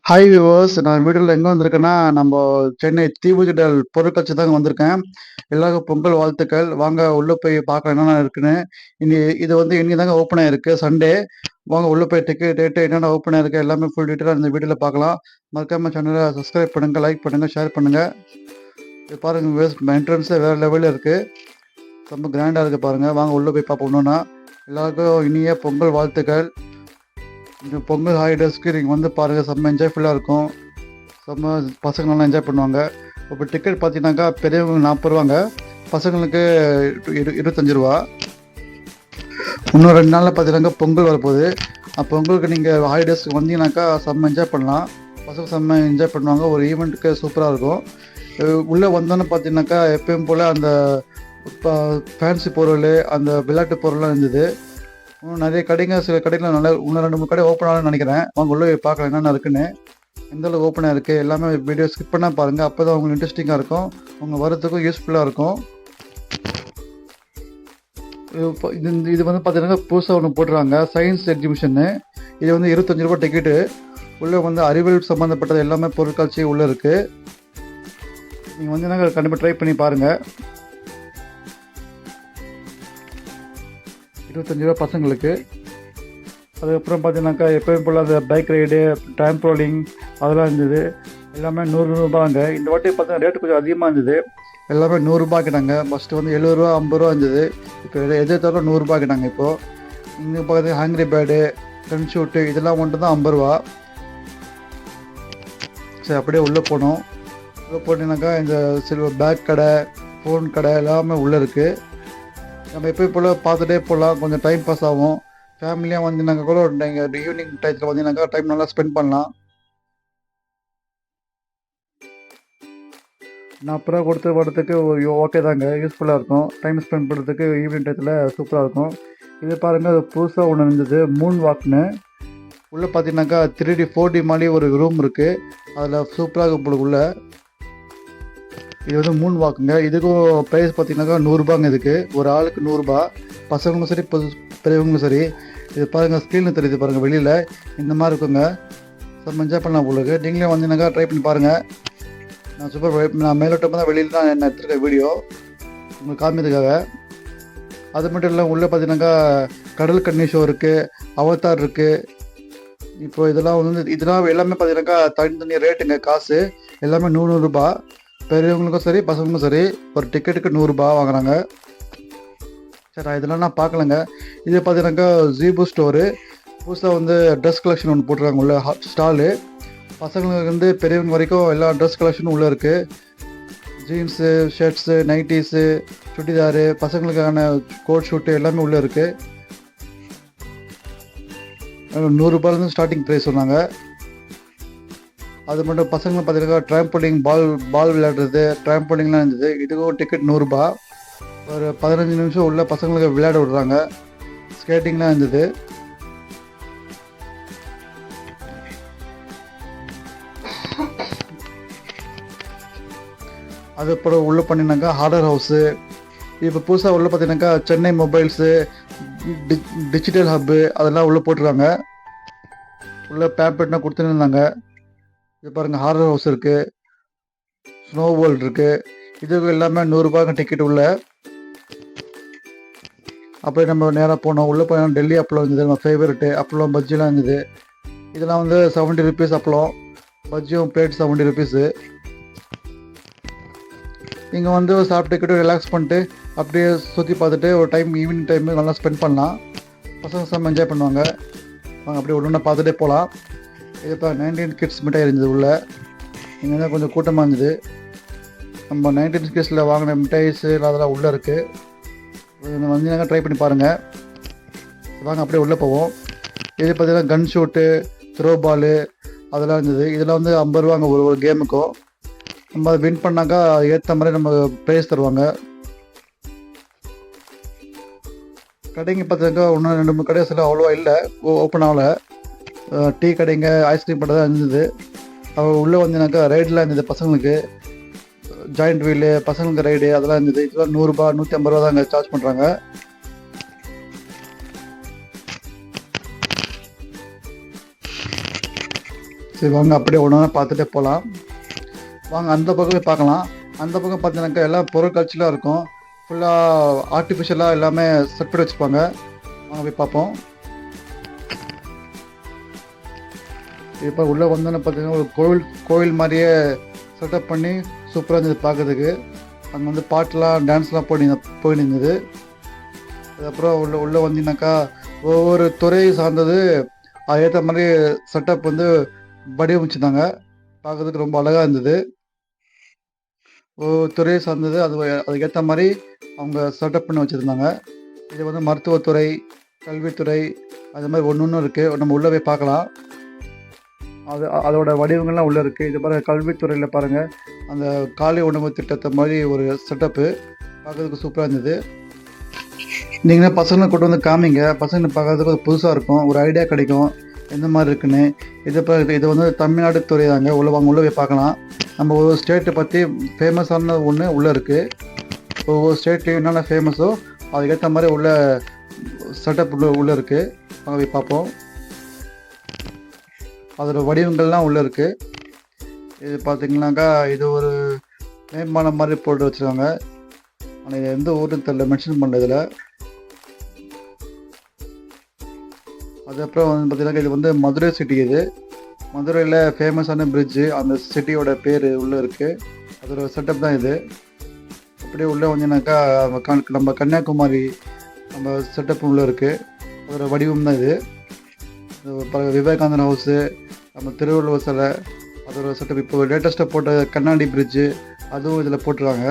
Hi viewers, நான் வீடியோவில் எங்கே வந்திருக்கேன்னா, நம்ம சென்னை தீவுத்திடல் பொருட்காட்சி தாங்க வந்திருக்கேன். எல்லாருக்கும் பொங்கல் வாழ்த்துக்கள். வாங்க உள்ளே போய் பார்க்கலாம் என்னென்ன இருக்குன்னு. இது வந்து இன்னைக்கு தாங்க ஓப்பன் ஆயிருக்கு, சண்டே. வாங்க உள்ளே போய் டிக்கெட் ரேட்டு என்னென்ன ஓப்பன் ஆயிருக்கு எல்லாமே ஃபுல் டீட்டெயிலாக இந்த வீடியோவில் பார்க்கலாம். மறக்காம சேனலை சப்ஸ்கிரைப் பண்ணுங்கள், லைக் பண்ணுங்கள், ஷேர் பண்ணுங்கள். இது பாருங்கள் வியூவர்ஸ், என்ட்ரன்ஸே வேறு லெவலில் இருக்குது. ரொம்ப கிராண்டாக இருக்குது பாருங்கள். வாங்க உள்ளே போய் பார்ப்போம். ஒன்றுனா எல்லாருக்கும் இனிய பொங்கல் வாழ்த்துக்கள். இந்த பொங்கல் ஹாலிடேஸ்க்கு நீங்கள் வந்து பாருங்கள், செம்ம என்ஜாய்ஃபுல்லாக இருக்கும். செம்ம பசங்க நல்லா என்ஜாய் பண்ணுவாங்க. இப்போ டிக்கெட் பார்த்தீங்கன்னாக்கா பெரியவங்க 40 ரூபாங்க, பசங்களுக்கு 25 ரூபா. இன்னும் 2 நாளில் பார்த்தீங்கன்னாக்கா பொங்கல் வரப்போகுது. பொங்கலுக்கு நீங்கள் ஹாலிடேஸ்க்கு வந்தீங்கன்னாக்கா செம்ம என்ஜாய் பண்ணலாம். பசங்க செம்ம என்ஜாய் பண்ணுவாங்க. ஒரு ஈவெண்ட்டுக்கு சூப்பராக இருக்கும். உள்ளே வந்தோன்னு பார்த்தீங்கன்னாக்கா எப்பயும் போல் அந்த ஃபேன்சி பொருள், அந்த விளையாட்டு பொருள்லாம் இருந்தது. இன்னும் நிறைய கடைங்க, சில கடைகள் நல்லா இன்னும் 2 3 கடை ஓப்பன் ஆகணும்னு நினைக்கிறேன். அவங்க உள்ளே பார்க்கலாம் என்னென்ன இருக்குன்னு, எந்த அளவுக்கு ஓப்பனாக இருக்குது எல்லாமே. வீடியோ ஸ்கிப் பண்ணால் பாருங்கள், அப்போ தான் உங்களுக்கு இன்ட்ரெஸ்டிங்காக இருக்கும், உங்கள் வரத்துக்கும் யூஸ்ஃபுல்லாக இருக்கும். இது வந்து பார்த்தீங்கன்னா புதுசாக ஒன்று போட்டுருவாங்க, சயின்ஸ் எக்ஸிபிஷன்னு. இது வந்து 25 ரூபா டிக்கெட்டு. உள்ளே வந்து அறிவியல் சம்மந்தப்பட்டது எல்லாமே பொருட்காட்சி உள்ளே இருக்குது. நீங்கள் வந்து கண்டிப்பாக ட்ரை பண்ணி பாருங்கள். 25 ரூபா பசங்களுக்கு. அதுக்கப்புறம் பார்த்தீங்கன்னாக்கா எப்பயும் போல் அந்த பைக் ரைடு, ட்ராம்போலிங் அதெல்லாம் இருந்தது. எல்லாமே 100 ரூபாங்க. இந்த வாட்டி பார்த்தீங்கன்னா ரேட்டு கொஞ்சம் அதிகமாக இருந்தது. எல்லாமே 100 ரூபா கிட்டாங்க. ஃபஸ்ட்டு வந்து 70 ரூபா 50 ரூபா இருந்தது. இப்போ எதை தவிர 100 ரூபா கிட்டாங்க. இப்போது இங்கே பார்த்தீங்கன்னா ஹேங்க்ரி பேடு, கன் ஷூட்டு இதெல்லாம் மட்டும் தான் 50 ரூபா. சரி, அப்படியே உள்ளே போனோம். உள்ளே போனீங்கன்னாக்கா இந்த சில்வர் பேக் கடை, ஃபோன் கடை எல்லாமே உள்ளே இருக்குது. நம்ம எப்போயும் போல் பார்த்துட்டே போகலாம், கொஞ்சம் டைம் பாஸ் ஆகும். ஃபேமிலியாக வந்தீங்கன்னாக்கா கூட நீங்கள் ஈவினிங் டயத்தில் வந்தீங்கன்னாக்கா டைம் நல்லா ஸ்பெண்ட் பண்ணலாம். 40 ரூபா கொடுத்து வரதுக்கு ஓகே தாங்க, யூஸ்ஃபுல்லாக இருக்கும். டைம் ஸ்பெண்ட் பண்ணுறதுக்கு ஈவினிங் டயத்தில் சூப்பராக இருக்கும். இது பாருங்கள், அது புதுசாக ஒன்று இருந்தது, மூன் வாக்னு. உள்ளே பார்த்தீங்கன்னாக்கா 3D 4D மாதிரி ஒரு ரூம் இருக்குது. அதில் சூப்பராக இருக்கும் உள்ளே. இது வந்து மூன் வாக்குங்க. இதுக்கும் ப்ரைஸ் பார்த்தீங்கன்னாக்கா 100 ரூபாங்க. இதுக்கு ஒரு ஆளுக்கு 100 ரூபா, பசங்களும் சரி பெரியவங்களும் சரி. இது பாருங்கள், ஸ்க்ரீனில் தெரியுது பாருங்கள், வெளியில் இந்த மாதிரி இருக்குங்க. செம்ம என்ஜாய் பண்ணலாம் உங்களுக்கு. நீங்களே வந்தீங்கன்னாக்கா ட்ரை பண்ணி பாருங்கள். நான் மேலோட்டமாக தான் வெளியில் தான் நான் எடுத்துருக்கேன் வீடியோ உங்களுக்கு காமிக்கிறதுக்காக. அது மட்டும் இல்லை, உள்ளே பார்த்தீங்கன்னாக்கா கடல் கன்னி ஷோ இருக்குது, அவதார் இருக்குது. இப்போ இதெல்லாம் எல்லாமே பார்த்தீங்கன்னாக்கா தனித்தனி ரேட்டுங்க. காசு எல்லாமே 100 ரூபா. பெரியவங்களுக்கும் சரி பசங்களுக்கும் சரி ஒரு டிக்கெட்டுக்கு 100 ரூபா வாங்குறாங்க. சரி, இதெல்லாம் நான் பார்க்கலங்க. இது பார்த்தீங்கன்னாக்கா ஜீபு ஸ்டோரு. புதுசாக வந்து ட்ரெஸ் கலெக்ஷன் ஒன்று போட்டுருக்காங்க உள்ள ஸ்டாலு. பசங்களுக்கு வந்து பெரியவங்க வரைக்கும் எல்லா ட்ரெஸ் கலெக்ஷனும் உள்ளே இருக்குது. ஜீன்ஸு, ஷர்ட்ஸு, நைட்டிஸு, சுடிதாரு, பசங்களுக்கான கோட் ஷூட்டு எல்லாமே உள்ளே இருக்குது. 100 ரூபாயிலேருந்து ஸ்டார்டிங் ப்ரைஸ் சொன்னாங்க. அது மட்டும் பசங்க பார்த்தீங்கன்னா ட்ராம்போலிங், பால் விளையாடுறது, ட்ராம்போலிங்லாம் இருந்தது. இதுக்கும் டிக்கெட் 100 ரூபா. ஒரு 15 நிமிஷம் உள்ள பசங்களுக்கு விளையாட விடுறாங்க. ஸ்கேட்டிங்லாம் இருந்தது. அதுக்கப்புறம் உள்ளே பண்ணினாக்கா ஹார்டர் ஹவுஸு. இப்போ புதுசாக உள்ளே பார்த்தீங்கன்னாக்கா சென்னை மொபைல்ஸு, டிஜிட்டல் ஹப்பு அதெல்லாம் உள்ளே போட்டுருக்காங்க. உள்ளே பேம்பெட்லாம் கொடுத்துன்னு இருந்தாங்க. இது பாருங்கள், ஹாரர் ஹவுஸ் இருக்குது, ஸ்னோ வேர்ல்டு இருக்குது. இதுக்கு எல்லாமே 100 ரூபாய்க்கு டிக்கெட் உள்ள. அப்படியே நம்ம நேராக போனோம். உள்ளே போனால் டெல்லி அப்பளம் இருந்தது, நம்ம ஃபேவரெட்டு. அப்பளம் பஜ்ஜிலாம் இருந்தது. இதெல்லாம் வந்து 70 ருபீஸ் அப்பளம், பஜ்ஜியும் பிளேட் 70 ருபீஸு. நீங்கள் வந்து சாப்பிட்டுக்கிட்டு ரிலாக்ஸ் பண்ணிட்டு அப்படியே சுற்றி பார்த்துட்டு ஒரு ஈவினிங் டைமு நல்லா ஸ்பெண்ட் பண்ணலாம். பசங்க செம்ம என்ஜாய் பண்ணுவாங்க. வாங்க அப்படியே ஒன்று பார்த்துட்டே போகலாம். இது இப்போ 19 கிட்ஸ் மிட்டாய் இருந்தது உள்ளே. இங்கே தான் கொஞ்சம் கூட்டமாக இருந்தது. நம்ம 19 கிட்ஸில் வாங்கின மிட்டாய்ஸு அதெல்லாம் உள்ளே இருக்குது. வந்தீங்கன்னா ட்ரை பண்ணி பாருங்கள். வாங்க அப்படியே உள்ளே போவோம். இது பார்த்தீங்கன்னா கன் ஷூட்டு, த்ரோ பாலு அதெல்லாம் இருந்தது. இதெல்லாம் வந்து 50 ரூபாங்க ஒரு கேமுக்கும். நம்ம அதை வின் பண்ணாக்கா ஏற்ற மாதிரி நம்ம ப்ரைஸ் தருவாங்க. கடைங்க பார்த்தீங்கன்னா ஒன்று 2 3 கடை சில அவ்வளோவா இல்லை, ஓப்பன் ஆகலை. டீ கடைங்க, ஐஸ்கிரீம் கடை தான் இருந்தது. உள்ளே வந்தீங்கன்னாக்கா ரைடெலாம் இருந்தது பசங்களுக்கு. ஜாயிண்ட் வீலு, பசங்களுக்கு ரைடு அதெல்லாம் இருந்தது. இதெல்லாம் 100 ரூபா 150 ரூபா தான் அங்கே சார்ஜ் பண்ணுறாங்க. சரி வாங்க அப்படியே ஒன்று பார்த்துட்டே போகலாம். வாங்க அந்த பக்கமே பார்க்கலாம். அந்த பக்கம் பார்த்தீங்கன்னாக்கா எல்லாம் பொருட்காட்சிலாம் இருக்கும். ஃபுல்லாக ஆர்டிஃபிஷியலாக எல்லாமே செட் பண்ணி வச்சுருப்பாங்க. வாங்க போய் பார்ப்போம். இப்போ உள்ளே வந்தோன்னு பார்த்தீங்கன்னா ஒரு கோவில் மாதிரியே செட்டப் பண்ணி சூப்பராக இருந்தது பார்க்கறதுக்கு. அங்கே வந்து பாட்டெலாம் டான்ஸ்லாம் போயின்னு இருந்தது. அதுக்கப்புறம் உள்ளே வந்தீங்கன்னாக்கா ஒவ்வொரு துறையை சார்ந்தது அது ஏற்ற மாதிரி செட்டப் வந்து வடிவமைச்சிருந்தாங்க. பார்க்கறதுக்கு ரொம்ப அழகாக இருந்தது. ஒவ்வொரு துறையை சார்ந்தது அதுக்கேற்ற மாதிரி அவங்க செட்டப் பண்ணி வச்சுருந்தாங்க. இது வந்து மருத்துவத்துறை, கல்வித்துறை அது மாதிரி ஒன்று இருக்குது. நம்ம உள்ளே போய் பார்க்கலாம். அதோட வடிவங்கள்லாம் உள்ளே இருக்குது. இது பாருங்கள், கல்வித்துறையில் பாருங்கள் அந்த காலை உணவு திட்டத்தை மாதிரி ஒரு செட்டப்பு பார்க்கறதுக்கு சூப்பராக இருந்தது. நீங்களே பசங்களை கொண்டு வந்து காமிங்க. பசங்களை பார்க்கறதுக்கு ஒரு புதுசாக இருக்கும், ஒரு ஐடியா கிடைக்கும் எந்த மாதிரி இருக்குன்னு. இது வந்து தமிழ்நாடு துறை தாங்க. உள்ளே போய் பார்க்கலாம். நம்ம ஒவ்வொரு ஸ்டேட்டை பற்றி ஃபேமஸான ஒன்று உள்ளே இருக்குது. ஒவ்வொரு ஸ்டேட்லேயும் என்னென்ன ஃபேமஸோ அதுக்கேற்ற மாதிரி உள்ள செட்டப் உள்ளே இருக்குது. அங்கே போய் பார்ப்போம். அதோட வடிவங்கள்லாம் உள்ளே இருக்குது. இது பார்த்திங்கனாக்கா இது ஒரு மேம்பாலம் மாதிரி போட்டு வச்சுருக்காங்க. ஆனால் இது எந்த ஊருன்னு தெரியல, மென்ஷன் பண்ணதில். அதுக்கப்புறம் வந்து பார்த்திங்கனாக்கா இது வந்து மதுரை சிட்டி. இது மதுரையில் ஃபேமஸான பிரிட்ஜு, அந்த சிட்டியோட பேர் உள்ளே இருக்குது. அதோட செட்டப் தான் இது. அப்படியே உள்ளே வந்தீங்கன்னாக்கா நம்ம கன்னியாகுமரி நம்ம செட்டப் உள்ளே இருக்குது. அதோட வடிவம் தான் இது. விவேகானந்தர் ஹவுஸு, நம்ம திருவள்ளுவர் சிலை, அதோட செட்டப். இப்போ லேட்டஸ்ட்டாக போட்ட கண்ணாடி பிரிட்ஜு அதுவும் இதில் போட்டுருக்காங்க.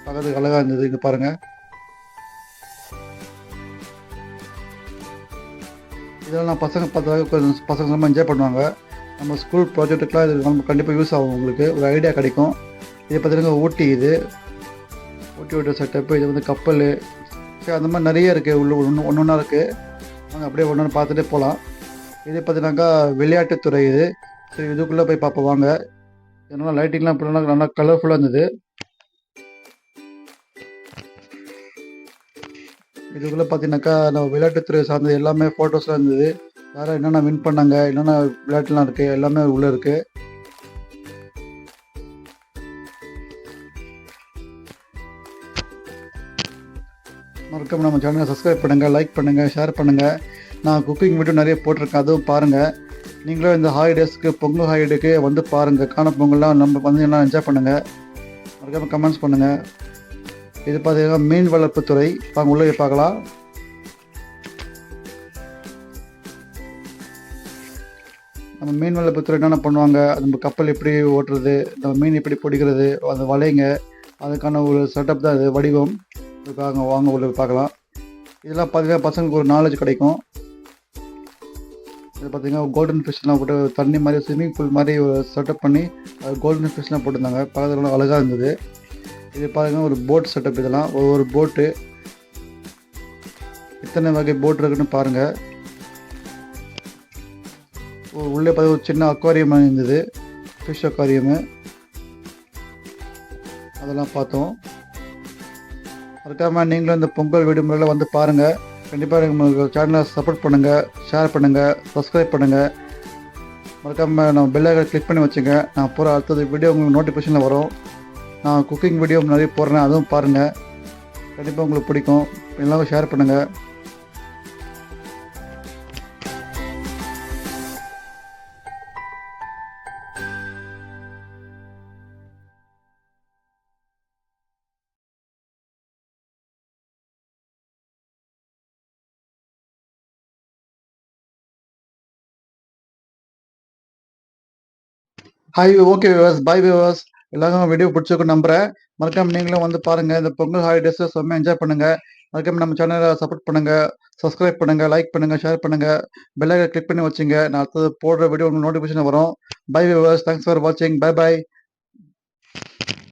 பார்க்கறதுக்கு அழகாக இருந்தது. இது பாருங்கள். இதெல்லாம் நான் பசங்க பார்த்தாக்க பசங்க ரொம்ப என்ஜாய் பண்ணுவாங்க. நம்ம ஸ்கூல் ப்ராஜெக்ட்டுக்கெலாம் இது நம்ம கண்டிப்பாக யூஸ் ஆகும். உங்களுக்கு ஒரு ஐடியா கிடைக்கும். இது பார்த்தீங்கன்னா ஊட்டி. இது ஊட்டியோட செட்டப்பு. இது வந்து கப்பல். சரி, அந்த மாதிரி நிறைய இருக்குது. ஒன்று ஒன்றா இருக்குது. நாங்கள் அப்படியே ஒன்று பார்த்துட்டே போகலாம். இது பார்த்தீங்கன்னாக்கா விளையாட்டுத்துறை. இது சரி, இதுக்குள்ளே போய் பார்ப்போம் வாங்க. இதனால் லைட்டிங்லாம் இப்படிலாம் நல்லா கலர்ஃபுல்லாக இருந்தது. இதுக்குள்ளே பார்த்தீங்கன்னாக்கா நம்ம விளையாட்டுத்துறை சார்ந்தது எல்லாமே ஃபோட்டோஸ்லாம் இருந்தது. யாரும் என்னென்ன வின் பண்ணாங்க, என்னென்ன விளையாட்டுலாம் இருக்குது எல்லாமே உள்ளே இருக்குது. மறக்காம நம்ம சேனலை சப்ஸ்கிரைப் பண்ணுங்கள், லைக் பண்ணுங்கள், ஷேர் பண்ணுங்கள். நான் குக்கிங் வீடியோ நிறைய போட்டிருக்கேன், அதுவும் பாருங்கள். நீங்களும் இந்த ஹாலிடேஸ்க்கு பொங்கல் ஹாலிடேக்கு வந்து பாருங்கள். காண பொங்கல்லாம் நம்ம வந்து எல்லாம் என்ஜாய் பண்ணுங்கள். மறக்காமல் கமெண்ட்ஸ் பண்ணுங்கள். இது பார்த்தீங்கன்னா மீன் வளர்ப்புத்துறை. வாங்க உள்ளே பார்க்கலாம். நம்ம மீன் வளர்ப்புத்துறை என்னென்ன பண்ணுவாங்க, நம்ம கப்பல் எப்படி ஓட்டுறது, நம்ம மீன் எப்படி பிடிக்கிறது, அந்த வலைங்க, அதுக்கான ஒரு செட்டப் தான் இது, வடிவம். இதுக்காக வாங்க உள்ள பார்க்கலாம். இதெல்லாம் பார்த்தீங்கன்னா பசங்களுக்கு ஒரு நாலேஜ் கிடைக்கும். இது பார்த்தீங்கன்னா கோல்டன் ஃபிஷ்லாம் போட்டு தண்ணி மாதிரி ஸ்விம்மிங் பூல் மாதிரி ஒரு செட்டப் பண்ணி அது கோல்டன் ஃபிஷ்லாம் போட்டிருந்தாங்க. பார்க்கறதுலாம் அழகாக இருந்தது. இது பார்த்தீங்கன்னா ஒரு போட் செட்டப். இதெல்லாம் ஒவ்வொரு போட்டு எத்தனை வகை போட் இருக்குன்னு பாருங்கள். உள்ளே பார்த்து ஒரு சின்ன அக்வாரியம் இருந்தது, ஃபிஷ் அக்வாரியமு. அதெல்லாம் பார்த்தோம். மறக்காமல் நீங்களும் இந்த பொங்கல் விடுமுறையில் வந்து பாருங்கள். கண்டிப்பாக நம்ம சேனலை சப்போர்ட் பண்ணுங்கள், ஷேர் பண்ணுங்கள், சப்ஸ்கிரைப் பண்ணுங்கள். மறக்காமல் நம்ம பெல் ஐகானை கிளிக் பண்ணி வச்சுங்க. நான் போகிற அடுத்தது வீடியோ உங்களுக்கு நோட்டிஃபிகேஷனில் வரும். நான் குக்கிங் வீடியோ நிறைய போடுறேன், அதுவும் பாருங்கள். கண்டிப்பாக உங்களுக்கு பிடிக்கும். எல்லாரும் ஷேர் பண்ணுங்கள். ஹாய், ஓகே வியூவர்ஸ், பாய் வியூவர்ஸ். எல்லாரும் வீடியோ பிடிச்சிருக்குன்னு நம்புகிறேன். மறக்காம நீங்களும் வந்து பாருங்கள். இந்த பொங்கல் ஹாலிடேஸை செம்ம என்ஜாய் பண்ணுங்கள். மறக்காம நம்ம சேனலை சப்போர்ட் பண்ணுங்கள், சப்ஸ்கிரைப் பண்ணுங்கள், லைக் பண்ணுங்கள், ஷேர் பண்ணுங்கள். பெல் ஐகானை கிளிக் பண்ணி வச்சுங்க. நான் அடுத்தது போடுற வீடியோ உங்களுக்கு நோட்டிஃபிகேஷன் வரும். பை வியூவர்ஸ், தேங்க்ஸ் ஃபார் வாட்சிங். Bye bye.